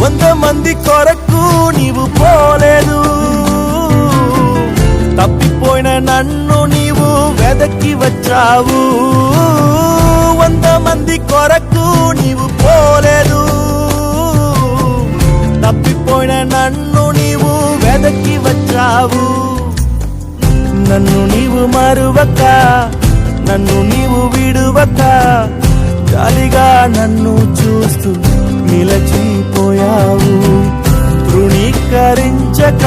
100 మంది కొరకు నీవు పోలేదు, తప్పిపోయిన నన్ను నీవు వెదకి వచ్చావు. 100 మంది కొరకు నీవు పోలేదు, తప్పిపోయిన నన్ను నీవు వెదకి వచ్చావు. నన్ను నీవు మరువక, నన్ను నీవు విడువక, జాలిగా నన్ను చూస్తూ నిలచిపోయావు. తృణీకరించక,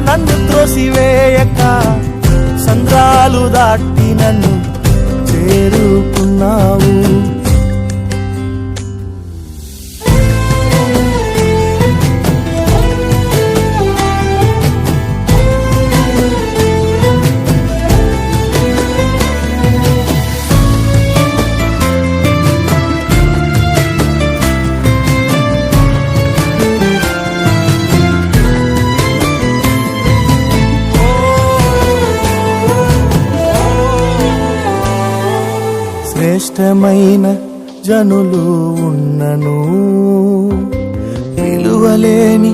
నన్ను త్రోసివేయక, సంద్రాలు దాటి నన్ను చేరుకున్నావు. శ్రేష్టమైన జనులు ఉన్నను, విలువలేని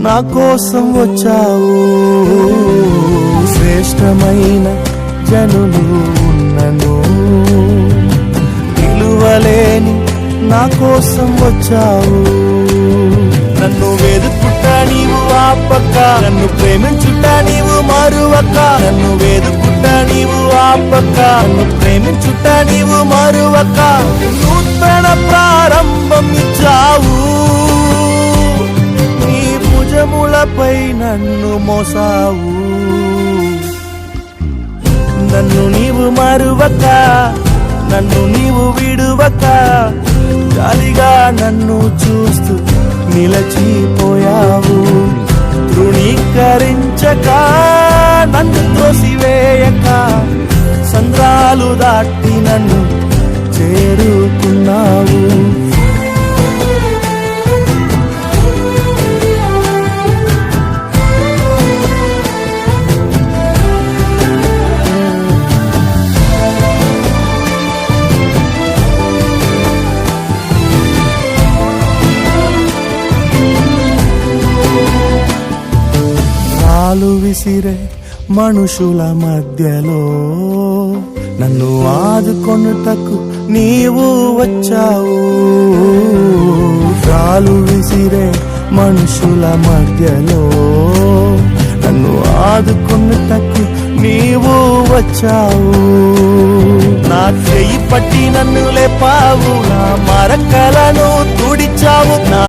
నా కోసం వచ్చావు. శ్రేష్టమైన జనులు ఉన్నను, విలువలేని నా కోసం వచ్చావు. నన్ను వెదుకుట నీవు ఆపక, నన్ను ప్రేమించుట నీవు మరువక. నన్ను వెదుకుట నీవు ఆపక, నన్ను ప్రేమించుట నీవు మరువక. నూతన ప్రారంభం ఇచ్చావు, నీ భుజములపై నన్ను మోసావు. నన్ను నీవు మరువక, నన్ను నీవు విడువక, జాలిగా నన్ను చూస్తూ నిలచిపోయావు. తృణీకరించక, నన్ను త్రోసివేయక, సంద్రాలు దాటి నన్ను చేరుకున్నావు. రాళ్ళు విసిరే మనుషుల మధ్యలో నన్ను ఆదుకొనుటకు నీవు వచ్చావు. రాళ్ళు విసిరే మనుషుల మధ్యలో నన్ను ఆదుకొనుటకు నీవు వచ్చావు. నా చెయ్యి పట్టి నన్ను లేపావు, నా మరకలను తుడిచావు.